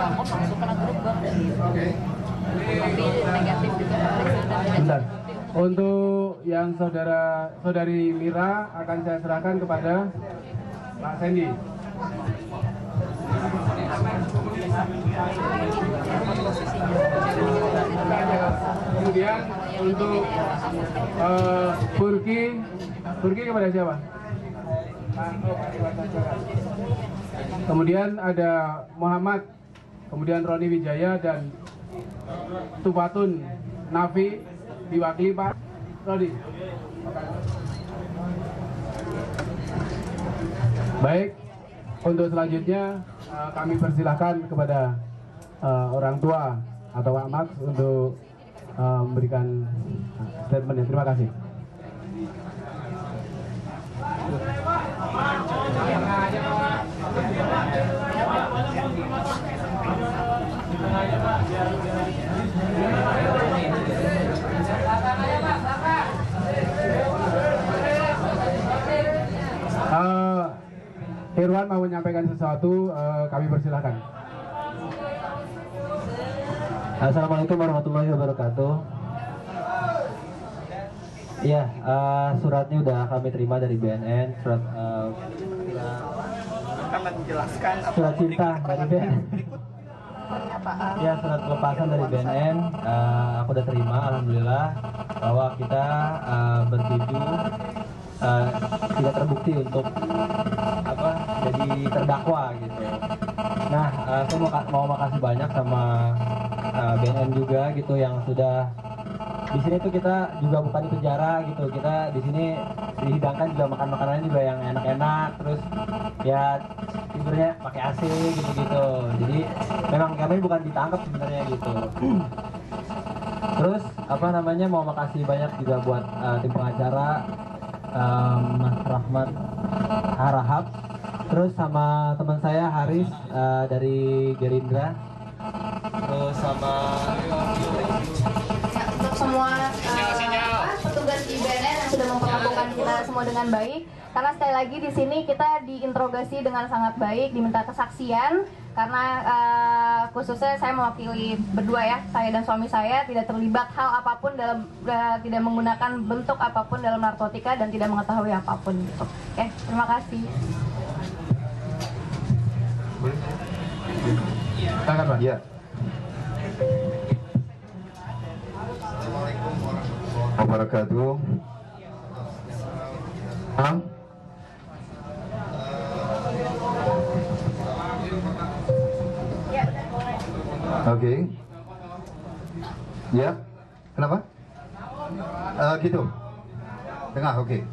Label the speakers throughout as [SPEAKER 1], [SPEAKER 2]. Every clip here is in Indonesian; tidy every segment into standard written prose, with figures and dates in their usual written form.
[SPEAKER 1] akun masuk ke grup gue tapi negatif juga.
[SPEAKER 2] Bentar. Untuk yang saudari Mira akan saya serahkan kepada Pak Sandy. Kemudian untuk Burki kepada siapa? Kemudian ada Muhammad, kemudian Roni Wijaya dan Tufatun Nafi diwakili Pak Rodi. Baik, untuk selanjutnya kami persilahkan kepada orang tua atau Pak Max untuk memberikan statementnya. Terima kasih. Irwan mau menyampaikan sesuatu, kami persilahkan.
[SPEAKER 3] Assalamualaikum warahmatullahi wabarakatuh. Iya, suratnya udah kami terima dari BNN, surat cinta dari BNN. Ya, surat pelepasan dari BNN, aku udah terima, alhamdulillah, bahwa kita bertuju tidak terbukti untuk jadi terdakwa gitu. Nah, saya mau makasih banyak sama BNN juga gitu yang sudah di sini tuh kita juga bukan di penjara gitu, kita di sini dihidangkan juga makan makanannya juga yang enak-enak, terus ya tidurnya pakai AC gitu-gitu. Jadi memang kami bukan ditangkap sebenarnya gitu. Terus mau makasih banyak juga buat tim pengacara Mas Rahmat Harahap, terus sama teman saya Haris dari Gerindra, terus sama
[SPEAKER 4] untuk semua petugas di BNN yang sudah memperlakukan kita semua dengan baik. Karena sekali lagi di sini kita diinterogasi dengan sangat baik, diminta kesaksian. Karena khususnya saya mewakili berdua ya, saya dan suami saya tidak terlibat hal apapun dalam tidak menggunakan bentuk apapun dalam narkotika dan tidak mengetahui apapun gitu. Oke, terima kasih.
[SPEAKER 2] Silakan Pak.
[SPEAKER 5] Ya. Assalamualaikum warahmatullahi wabarakatuh. Oke. Ya. Kenapa? Gitu. Tengah, oke. Oke.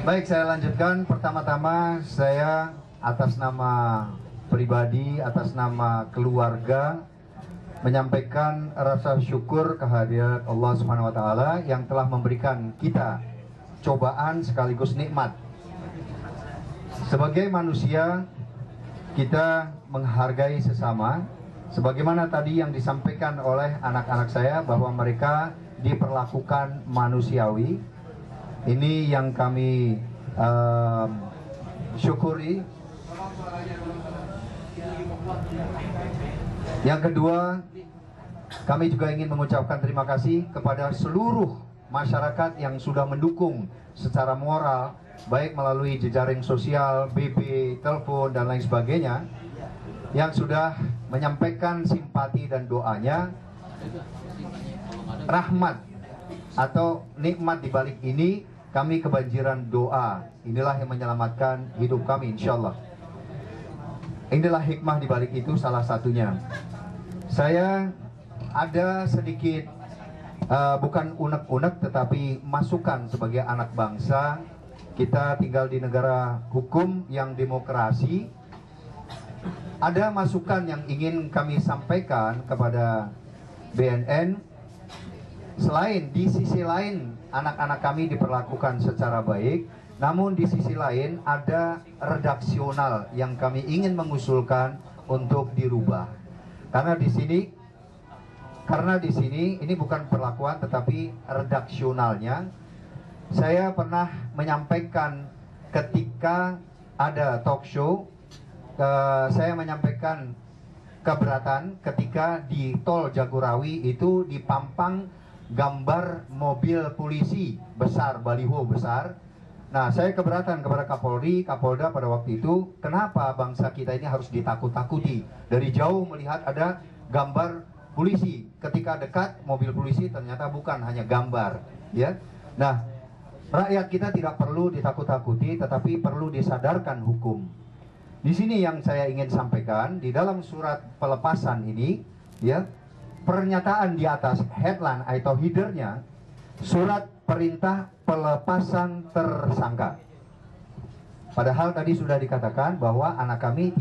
[SPEAKER 5] Baik, saya lanjutkan. Pertama-tama saya atas nama pribadi, atas nama keluarga menyampaikan rasa syukur kehadirat Allah Subhanahu wa taala yang telah memberikan kita cobaan sekaligus nikmat. Sebagai manusia, kita menghargai sesama. Sebagaimana tadi yang disampaikan oleh anak-anak saya bahwa mereka diperlakukan manusiawi. Ini yang kami syukuri. Yang kedua, kami juga ingin mengucapkan terima kasih kepada seluruh masyarakat yang sudah mendukung secara moral, baik melalui jejaring sosial, BB, telepon, dan lain sebagainya, yang sudah menyampaikan simpati dan doanya. Rahmat atau nikmat di balik ini, kami kebanjiran doa. Inilah yang menyelamatkan hidup kami, insya Allah. Inilah hikmah di balik itu, salah satunya. Saya ada sedikit bukan unek-unek, tetapi masukan sebagai anak bangsa. Kita tinggal di negara hukum yang demokrasi. ada masukan yang ingin kami sampaikan kepada BNN. Selain di sisi lain anak-anak kami diperlakukan secara baik, namun di sisi lain ada redaksional yang kami ingin mengusulkan untuk dirubah. Karena di sini ini bukan perlakuan tetapi redaksionalnya. Saya pernah menyampaikan ketika ada talk show, saya menyampaikan keberatan ketika di tol Jagorawi itu dipampang gambar mobil polisi besar, baliho besar. Nah, saya keberatan kepada Kapolri, Kapolda pada waktu itu, kenapa bangsa kita ini harus ditakut-takuti? Dari jauh melihat ada gambar polisi, ketika dekat mobil polisi ternyata bukan hanya gambar, ya. Nah, rakyat kita tidak perlu ditakut-takuti, tetapi perlu disadarkan hukum. Di sini yang saya ingin sampaikan di dalam surat pelepasan ini, ya, pernyataan di atas headline atau headernya, surat perintah pelepasan tersangka. Padahal tadi sudah dikatakan bahwa anak kami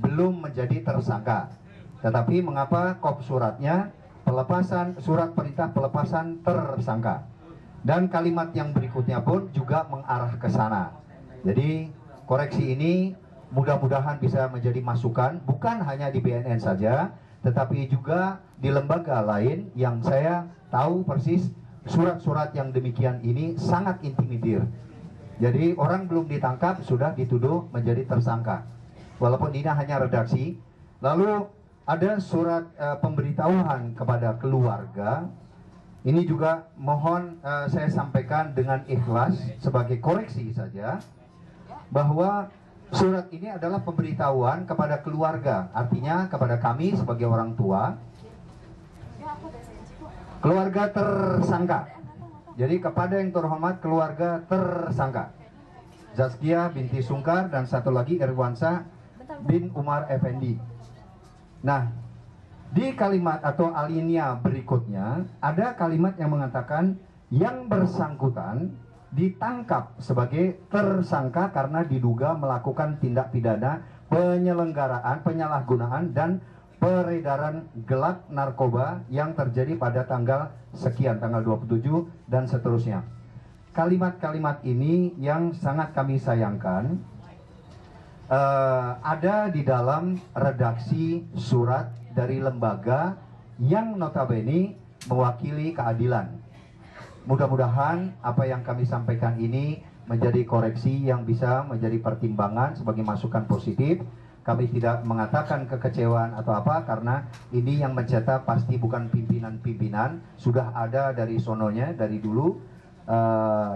[SPEAKER 5] belum menjadi tersangka. Tetapi mengapa kop suratnya surat perintah pelepasan tersangka? Dan kalimat yang berikutnya pun juga mengarah ke sana. Jadi koreksi ini mudah-mudahan bisa menjadi masukan bukan hanya di BNN saja, tetapi juga di lembaga lain yang saya tahu persis surat-surat yang demikian ini sangat intimidir. Jadi orang belum ditangkap sudah dituduh menjadi tersangka. Walaupun ini hanya redaksi. Lalu ada surat pemberitahuan kepada keluarga. Ini juga mohon saya sampaikan dengan ikhlas sebagai koreksi saja, bahwa surat ini adalah pemberitahuan kepada keluarga, artinya kepada kami sebagai orang tua, keluarga tersangka. Jadi kepada yang terhormat keluarga tersangka, Zaskia binti Sungkar dan satu lagi Irwansyah bin Umar Effendi. Nah, di kalimat atau alinea berikutnya ada kalimat yang mengatakan yang bersangkutan ditangkap sebagai tersangka karena diduga melakukan tindak pidana penyelenggaraan, penyalahgunaan dan peredaran gelap narkoba yang terjadi pada tanggal sekian, tanggal 27 dan seterusnya. Kalimat-kalimat ini yang sangat kami sayangkan ada di dalam redaksi surat dari lembaga yang notabene mewakili keadilan. Mudah-mudahan apa yang kami sampaikan ini menjadi koreksi yang bisa menjadi pertimbangan sebagai masukan positif. Kami tidak mengatakan kekecewaan atau apa, karena ini yang mencetak pasti bukan pimpinan-pimpinan, sudah ada dari sononya, dari dulu.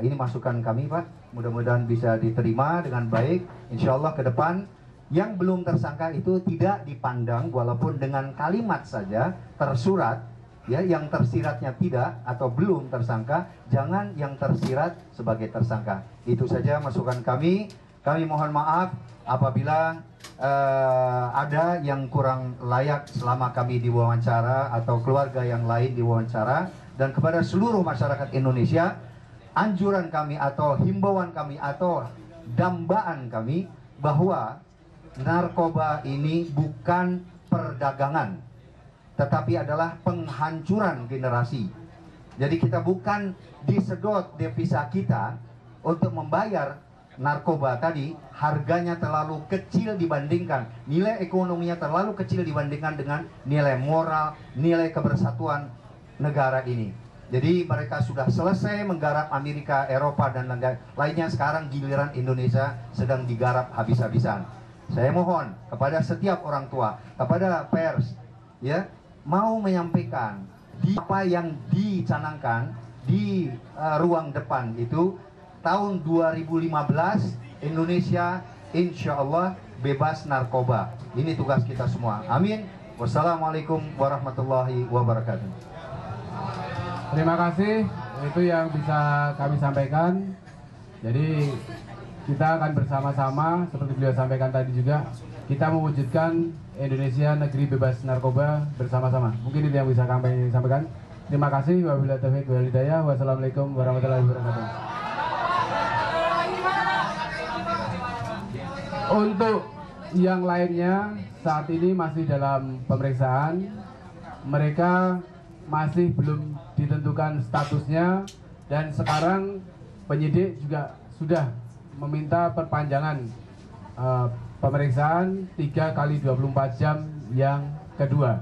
[SPEAKER 5] Ini masukan kami, Pak. Mudah-mudahan bisa diterima dengan baik. Insya Allah ke depan yang belum tersangka itu tidak dipandang, walaupun dengan kalimat saja tersurat, ya, yang tersiratnya tidak atau belum tersangka, jangan yang tersirat sebagai tersangka. Itu saja masukan kami. Kami mohon maaf apabila ada yang kurang layak selama kami diwawancara atau keluarga yang lain diwawancara. Dan kepada seluruh masyarakat Indonesia, anjuran kami atau himbauan kami atau dambaan kami bahwa narkoba ini bukan perdagangan, tetapi adalah penghancuran generasi. Jadi kita bukan disedot devisa kita untuk membayar narkoba tadi, harganya terlalu kecil dibandingkan, nilai ekonominya terlalu kecil dibandingkan dengan nilai moral, nilai kebersatuan negara ini. Jadi mereka sudah selesai menggarap Amerika, Eropa dan lainnya, sekarang giliran Indonesia sedang digarap habis-habisan. Saya mohon kepada setiap orang tua, kepada pers, ya, mau menyampaikan apa yang dicanangkan di ruang depan itu. Tahun 2015 Indonesia insya Allah bebas narkoba. Ini tugas kita semua. Amin. Wassalamualaikum warahmatullahi wabarakatuh.
[SPEAKER 2] Terima kasih. Itu yang bisa kami sampaikan. Jadi kita akan bersama-sama seperti beliau sampaikan tadi juga, kita mewujudkan Indonesia negeri bebas narkoba bersama-sama. Mungkin itu yang bisa kami sampaikan. Terima kasih. Wabillahi taufiq wal hidayah. Wassalamualaikum warahmatullahi wabarakatuh. Untuk yang lainnya saat ini masih dalam pemeriksaan. Mereka masih belum ditentukan statusnya, dan sekarang penyidik juga sudah meminta perpanjangan pemeriksaan 3 kali 24 jam yang kedua.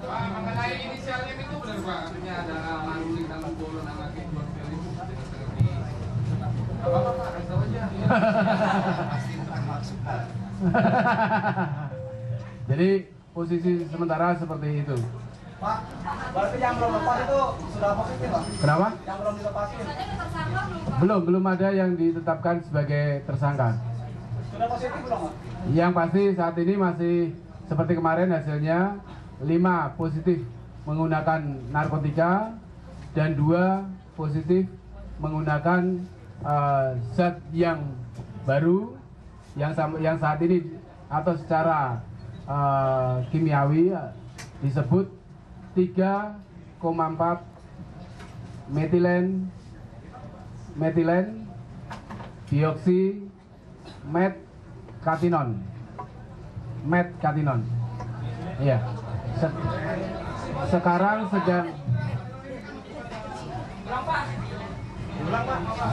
[SPEAKER 2] Pak, mengenai inisialnya itu benar Pak? Artinya ada Maruli, nama Polo, nama Kekon, Felix, apa-apa Pak, kasih tahu aja. Jadi posisi sementara seperti itu.
[SPEAKER 6] Pak, berarti yang belum lepas itu sudah positif Pak?
[SPEAKER 2] Kenapa?
[SPEAKER 6] Yang belum dilepasin?
[SPEAKER 2] Belum ada yang ditetapkan sebagai tersangka.
[SPEAKER 6] Sudah positif belum Pak?
[SPEAKER 2] Yang pasti saat ini masih seperti kemarin hasilnya 5 positif menggunakan narkotika dan 2 positif menggunakan zat yang baru yang saat ini atau secara kimiawi disebut 3,4 metilen dioksi medkatinon. Iya.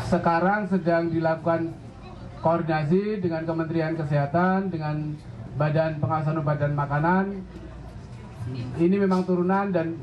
[SPEAKER 2] Sekarang sedang dilakukan koordinasi dengan Kementerian Kesehatan, dengan Badan Pengawasan Obat dan Makanan. Ini memang turunan dan